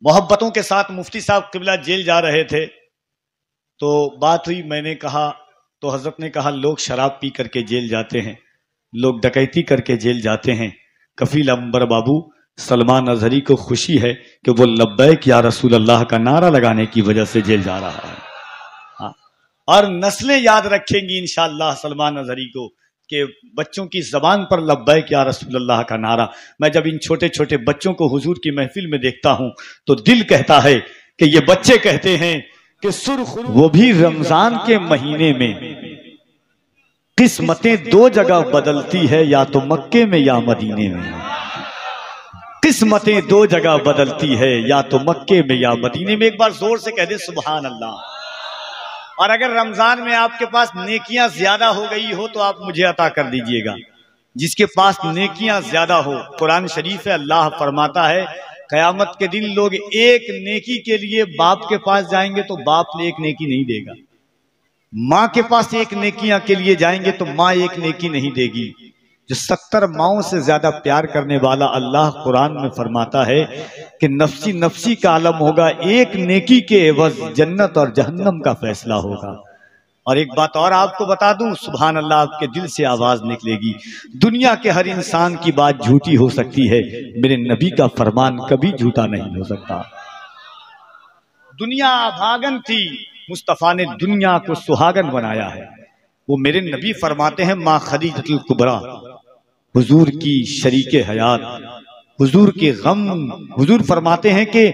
मोहब्बतों के साथ मुफ्ती साहब किबला जेल जा रहे थे, तो बात हुई, मैंने कहा, तो हजरत ने कहा लोग शराब पी करके जेल जाते हैं, लोग डकैती करके जेल जाते हैं, कफील अंबर बाबू सलमान अजहरी को खुशी है कि वो लब्बैक या रसूल अल्लाह का नारा लगाने की वजह से जेल जा रहा है। हाँ, और नस्लें याद रखेंगी इंशाअल्लाह सलमान अजहरी को कि बच्चों की जबान पर लब्बैक या रसूल अल्लाह का नारा। मैं जब इन छोटे छोटे बच्चों को हुजूर की महफिल में देखता हूं तो दिल कहता है कि ये बच्चे कहते हैं कि सुरखुरू, वो भी रमजान के महीने में, किस्मतें दो जगह बदलती है, या तो मक्के में या मदीने में। किस्मतें दो जगह बदलती है, या तो मक्के में या मदीने में। एक बार जोर से कह दे सुभान अल्लाह। और अगर रमजान में आपके पास नेकियां ज्यादा हो गई हो तो आप मुझे अता कर दीजिएगा। जिसके पास नेकियां ज्यादा हो, कुरान शरीफ है, अल्लाह फरमाता है कयामत के दिन लोग एक नेकी के लिए बाप के पास जाएंगे तो बाप एक नेकी नहीं देगा, माँ के पास एक नेकियां के लिए जाएंगे तो माँ एक नेकी नहीं देगी। जो 70 माओं से ज्यादा प्यार करने वाला अल्लाह कुरान में फरमाता है कि नफ्सी नफ्सी का आलम होगा, एक नेकी के एवज जन्नत और जहन्नम का फैसला होगा। और एक बात और आपको बता दूं, सुभान अल्लाह, आपके दिल से आवाज निकलेगी। दुनिया के हर इंसान की बात झूठी हो सकती है, मेरे नबी का फरमान कभी झूठा नहीं हो सकता। दुनिया अभागन थी, मुस्तफा ने दुनिया को सुहागन बनाया है। वो मेरे नबी फरमाते हैं माँ खदीजतुल कुबरा, हुजूर की शरीके हयात, हुजूर के गम। हुजूर फरमाते हैं कि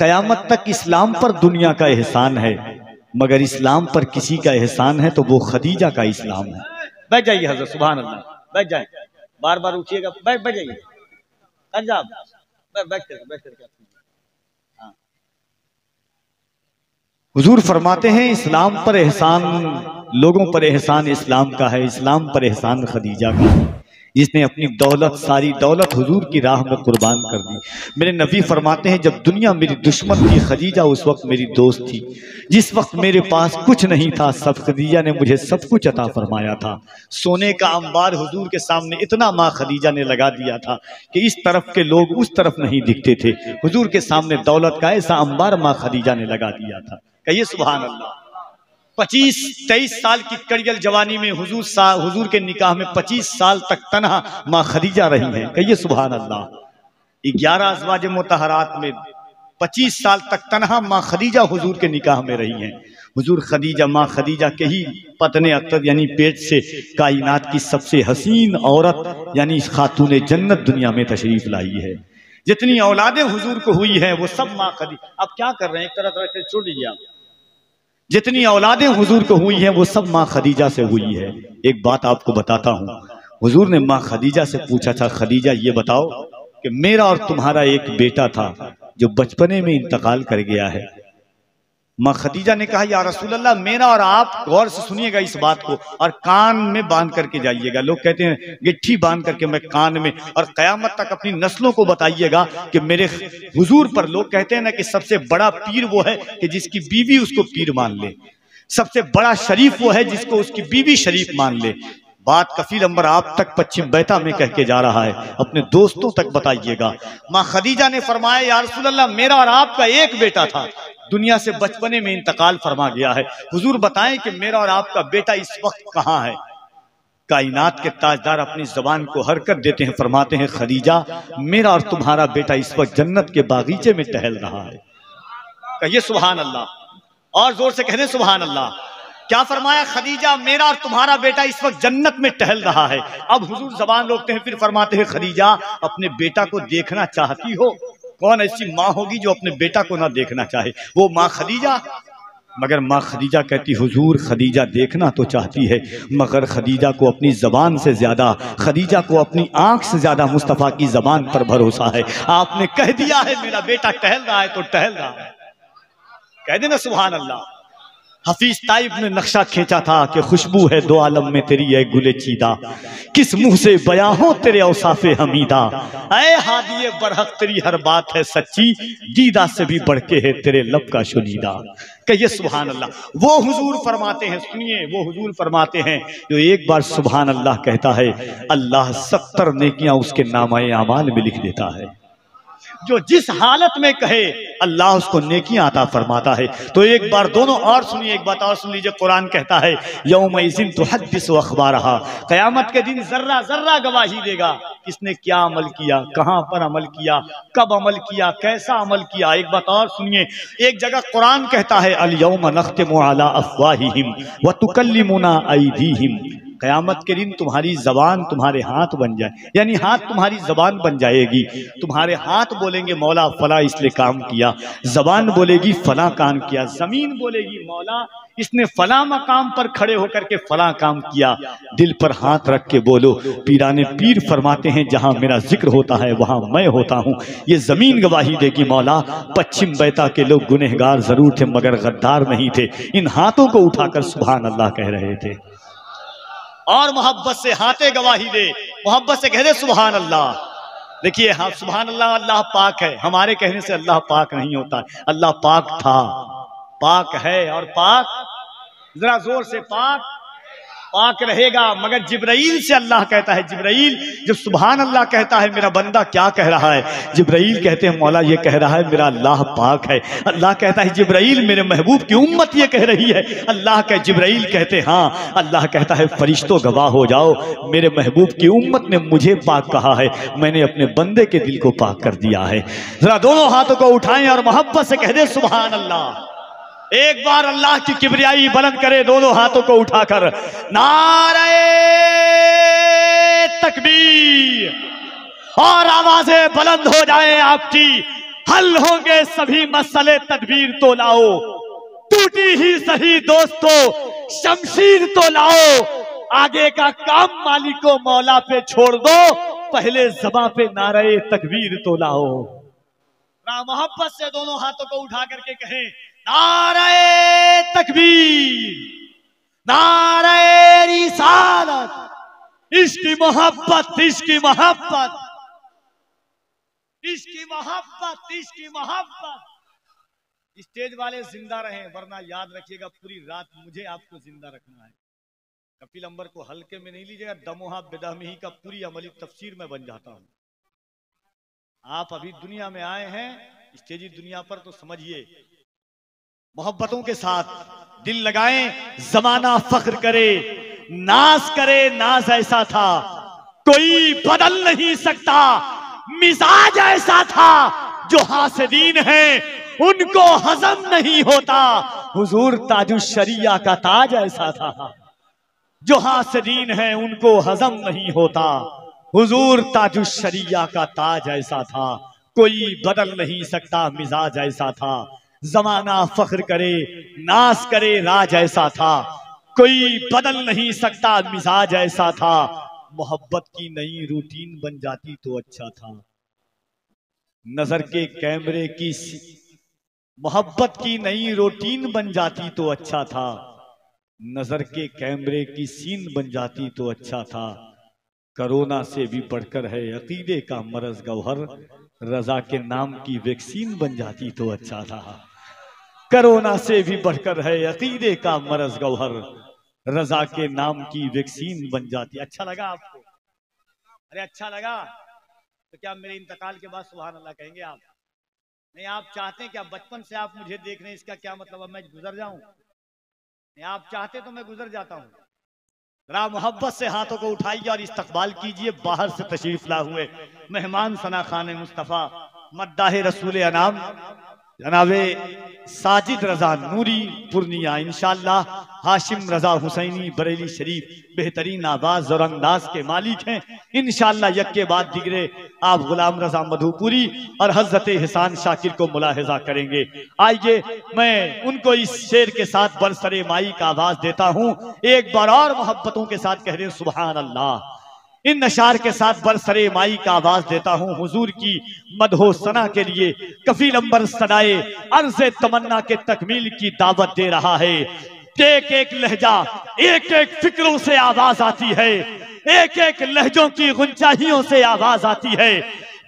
कयामत तक इस्लाम पर दुनिया का एहसान है, मगर इस्लाम पर किसी का एहसान है तो वो खदीजा का इस्लाम है। बैठ जाइए हजरत, सुभान अल्लाह, बैठ जाए, बार बार उठिएगा, बैठ जाइए, बैठ करके। हाँ, हुजूर फरमाते हैं इस्लाम पर एहसान, लोगों पर एहसान इस्लाम का है, इस्लाम पर एहसान खदीजा का है, जिसने अपनी दौलत, सारी दौलत हुजूर की राह में कुर्बान कर दी। मेरे नबी फरमाते हैं जब दुनिया मेरी दुश्मन थी, खदीजा उस वक्त मेरी दोस्त थी। जिस वक्त मेरे पास कुछ नहीं था, सब खदीजा ने मुझे सब कुछ अता फरमाया था। सोने का अंबार हुजूर के सामने इतना माँ खदीजा ने लगा दिया था कि इस तरफ के लोग उस तरफ नहीं दिखते थे। हुजूर के सामने दौलत का ऐसा अंबार माँ खदीजा ने लगा दिया था। कहिए सुभान अल्लाह। 25-23 साल की कड़ियल जवानी में हुजूर के निकाह में 25 साल तक तन्हा माँ खदीजा रही हैं। कहिए सुभान अल्लाह। 11 अज़वाज मुतहरात में 25 साल तक तन्हा माँ खदीजा हुजूर के निकाह में रही हैं। हुजूर खदीजा, माँ खदीजा के ही पतने अख्तर यानी पेट से कायनात की सबसे हसीन औरत यानी खातून जन्नत दुनिया में तशरीफ लाई है। जितनी औलादें हुजूर को हुई हैं वो सब माँ खदीजा। अब क्या कर रहे हैं, एक तरह छोड़ दीजिए आप। जितनी औलादें हुजूर को हुई हैं वो सब माँ खदीजा से हुई है। एक बात आपको बताता हूँ, हुजूर ने माँ खदीजा से पूछा था, खदीजा ये बताओ कि मेरा और तुम्हारा एक बेटा था जो बचपने में इंतकाल कर गया है। माँ खदीजा ने कहा या रसूल अल्लाह, मेरा और आप, गौर से सुनिएगा इस बात को और कान में बांध करके जाइएगा। लोग कहते हैं गिट्ठी बांध करके मैं कान में, और कयामत तक अपनी नस्लों को बताइएगा कि मेरे हुजूर पर, लोग कहते हैं ना कि सबसे बड़ा पीर वो है कि जिसकी बीवी उसको पीर मान ले, सबसे बड़ा शरीफ वो है जिसको उसकी बीवी शरीफ मान ले। बात कफील अंबर आप तक पश्चिम बैता में कह के जा रहा है, अपने दोस्तों तक बताइएगा। माँ खदीजा ने फरमाया या रसूल अल्लाह, मेरा और आपका एक बेटा था, दुनिया से बचपने में इंतकाल फरमा गया है। हुजूर बताएं कि मेरा और आपका बेटा इस वक्त कहाँ है। कायनात के ताजदार अपनी जबान को हरकत देते हैं, फरमाते हैं खदीजा, मेरा और तुम्हारा बेटा इस वक्त जन्नत के बागीचे में टहल रहा है। कहिए सुभान अल्लाह, और जोर से कह दें सुभान अल्लाह। क्या फरमाया खदीजा, मेरा और तुम्हारा बेटा इस वक्त जन्नत में टहल रहा है। अब हुजूर जबान रोकते हैं, फिर फरमाते हैं खदीजा, अपने बेटा को देखना चाहती हो? कौन ऐसी माँ होगी जो अपने बेटा को ना देखना चाहे? वो माँ खदीजा। मगर माँ खदीजा कहती, हुजूर खदीजा देखना तो चाहती है, मगर खदीजा को अपनी जबान से ज्यादा, खदीजा को अपनी आंख से ज्यादा मुस्तफा की जबान पर भरोसा है। आपने कह दिया है मेरा बेटा टहल रहा है तो टहल रहा है, कह देना सुभान अल्लाह। हफीज ताइब ने नक्शा खींचा था कि खुशबू है दो आलम में तेरी है गुले चीदा, किस मुंह से बयां हो तेरे औसाफे हमीदा, ऐ हादिये बरहक तेरी हर बात है सच्ची, दीदा से भी बढ़ के है तेरे लब का शुनीदा। कहिए सुभान अल्लाह। वो हुजूर फरमाते हैं, सुनिए, वो हुजूर फरमाते हैं जो एक बार सुभान अल्लाह कहता है, अल्लाह 70 नेकियां उसके नामाए अमाल में लिख देता है। जो जिस हालत में कहे अल्लाह उसको नेकियां अता फरमाता है। तो एक बार दोनों और सुनिए, एक बात और सुन लीजिए। कुरान कहता है यौमइज़िन तुहद्दिसु अख़बारहा, क़यामत के दिन जर्रा जर्रा गवाही देगा किसने क्या अमल किया, कहां पर अमल किया, कब अमल किया, कैसा अमल किया। एक बात और सुनिए, एक जगह कुरान कहता है अल यौम नख्तिमु अला अफ़वाहिहिम व तुकल्लिमुना अयदीहिम, क़यामत के दिन तुम्हारी जबान तुम्हारे हाथ बन जाए, यानी हाथ तुम्हारी जबान बन जाएगी। तुम्हारे हाथ बोलेंगे मौला फला इसने काम किया, जबान बोलेगी फला काम किया, जमीन बोलेगी मौला इसने फला मकाम पर खड़े होकर के फला काम किया। दिल पर हाथ रख के बोलो, पीराने पीर फरमाते हैं जहां मेरा जिक्र होता है वहां मैं होता हूं। ये जमीन गवाही देगी मौला पश्चिम बैता के लोग गुनहगार जरूर थे मगर गद्दार नहीं थे। इन हाथों को उठाकर सुभान अल्लाह कह रहे थे। और मोहब्बत से हाथे गवाही दे, मोहब्बत से कह दे सुभान अल्लाह। देखिए हाँ सुभान अल्लाह, अल्लाह पाक है, हमारे कहने से अल्लाह पाक नहीं होता। अल्लाह पाक था, पाक है और पाक, जरा जोर से पाक पाक रहेगा। मगर जिब्राइल से अल्लाह कहता है, जिब्राइल जब सुभान अल्लाह कहता है मेरा बंदा क्या कह रहा है, जिब्राइल कहते हैं मौला ये कह रहा है मेरा अल्लाह पाक है। अल्लाह कहता है जिब्राइल मेरे महबूब की उम्मत ये कह रही है। अल्लाह कह जिब्राइल कहते हाँ, अल्लाह कहता है फरिश्तों गवाह हो जाओ मेरे महबूब की उम्मत ने मुझे पाक कहा है, मैंने अपने बंदे के दिल को पाक कर दिया है। जरा दोनों हाथों को उठाएं और मोहब्बत से कह दे सुभान अल्लाह। एक बार अल्लाह की किबरियाई बुलंद करे दोनों हाथों को उठाकर, नारे तकबीर, और आवाजें बुलंद हो जाए आपकी। हल होंगे सभी मसले तदबीर तो लाओ, टूटी ही सही दोस्तों शमशीर तो लाओ। आगे का काम मालिको मौला पे छोड़ दो, पहले ज़बां पे नारे तकबीर तो लाओ। मोहब्बत से दोनों हाथों को उठा करके कहें नारे तकबीर, नारे रिसालत, इसकी मोहब्बत, इसकी मोहब्बत, इसकी मोहब्बत, इसकी मोहब्बत। स्टेज वाले जिंदा रहें वरना याद रखिएगा पूरी रात मुझे आपको जिंदा रखना है। कपिल अंबर को हल्के में नहीं लीजिएगा, दमोहा बेदहमी का पूरी अमली तफसीर में बन जाता हूं। आप अभी दुनिया में आए हैं, स्टेजी दुनिया पर, तो समझिए मोहब्बतों के साथ दिल लगाएं। जमाना फख्र करे, नाज करे, नाज ऐसा था कोई बदल नहीं सकता, मिजाज ऐसा था जो हासिदीन हैं उनको हजम नहीं होता। हुजूर ताजुश शरिया का ताज ऐसा था, जो हासिदीन हैं उनको हजम नहीं होता। हुजूर ताजुश शरिया का ताज ऐसा था, कोई बदल नहीं सकता, मिजाज ऐसा था। जमाना फख्र करे, नाज करे, राज ऐसा था, कोई बदल नहीं सकता, मिजाज ऐसा था। मोहब्बत की नई रूटीन बन जाती तो अच्छा था। नजर के कैमरे की मोहब्बत की नई रूटीन बन जाती तो अच्छा था। नजर के कैमरे की सीन बन जाती तो अच्छा था। कोरोना से भी बढ़कर है अकीदे का मरज गौहर, रजा के नाम की वैक्सीन बन जाती तो अच्छा था। कोरोना से भी बढ़कर है अकीदे का मरज गौहर, रजा के नाम की वैक्सीन बन जाती। अच्छा लगा आपको? अरे अच्छा लगा तो क्या मेरे इंतकाल के बाद सुभान अल्लाह कहेंगे आप? नहीं, आप चाहते हैं क्या बचपन से आप मुझे देख रहे हैं, इसका क्या मतलब अब मैं गुजर जाऊं? नहीं, आप चाहते तो मैं गुजर जाता हूं। जरा मोहब्बत से हाथों को उठाइए और इस्तकबाल कीजिए बाहर से तशरीफ ला हुए मेहमान सना खान मुस्तफ़ा मद्दाह रसूल अनाम जनाबे साजिद रजा नूरी पूर्णिया, इंशाअल्लाह हाशिम रजा हुसैनी बरेली शरीफ बेहतरीन आवाज और अंदाज के मालिक हैं। इंशाअल्लाह यक के बाद दिगरे आप गुलाम रजा मधुपुरी और हजरत हिसान शाकिर को मुलाहिजा करेंगे। आइए मैं उनको इस शेर के साथ बरसरे माई का आवाज देता हूँ। एक बार और मोहब्बतों के साथ कह दें सुभान अल्लाह। इन नशार के साथ बरसरे माई का आवाज देता हूँ हुजूर की मदहो सना के लिए। कफील अंबर सदाए अर्ज़े तमन्ना के तकमील की दावत दे रहा है। एक एक लहजा एक एक फिक्रों से आवाज आती है, एक एक लहजों की गुंजाहियों से आवाज आती है।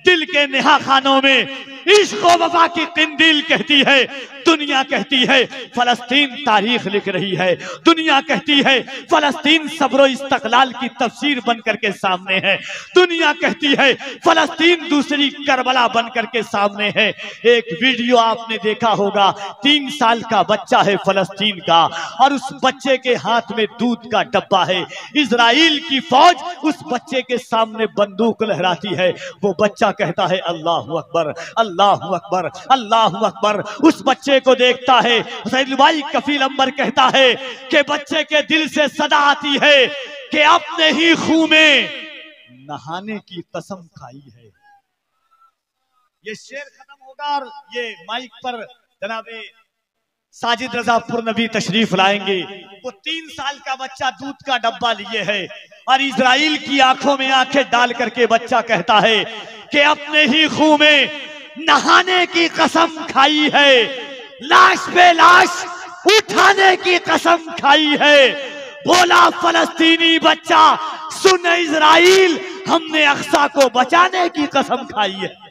दिल के नेहा खानों में इश्क व वफा की किंदिल कहती है। दुनिया कहती है फलस्तीन तारीख लिख रही है। दुनिया कहती है फलस्तीन सब्र इस्तकलाल की तफसीर बन करके सामने है। दुनिया कहती है फलस्तीन दूसरी करबला बन करके सामने है। एक वीडियो आपने देखा होगा, 3 साल का बच्चा है फलस्तीन का, और उस बच्चे के हाथ में दूध का डब्बा है। इजराइल की फौज उस बच्चे के सामने बंदूक लहराती है। वो बच्चा कहता है अल्लाहु अकबर, अल्लाहु अकबर, अल्लाहु अकबर। उस बच्चे को देखता है सैयद भाई कफील अंबर कहता है कि बच्चे के दिल से सदा आती है कि अपने ही खून में नहाने की कसम खाई है। ये शेर खत्म होगा और ये माइक पर जनाबे साजिद रजा पुरनबी तशरीफ लाएंगे। वो 3 साल का बच्चा दूध का डब्बा लिए है और इजराइल की आंखों में आंखें डाल करके बच्चा कहता है कि अपने ही खून में नहाने की कसम खाई है, लाश पे लाश उठाने की कसम खाई है। बोला फलस्तीनी बच्चा सुन इजराइल, हमने अक्सा को बचाने की कसम खाई है।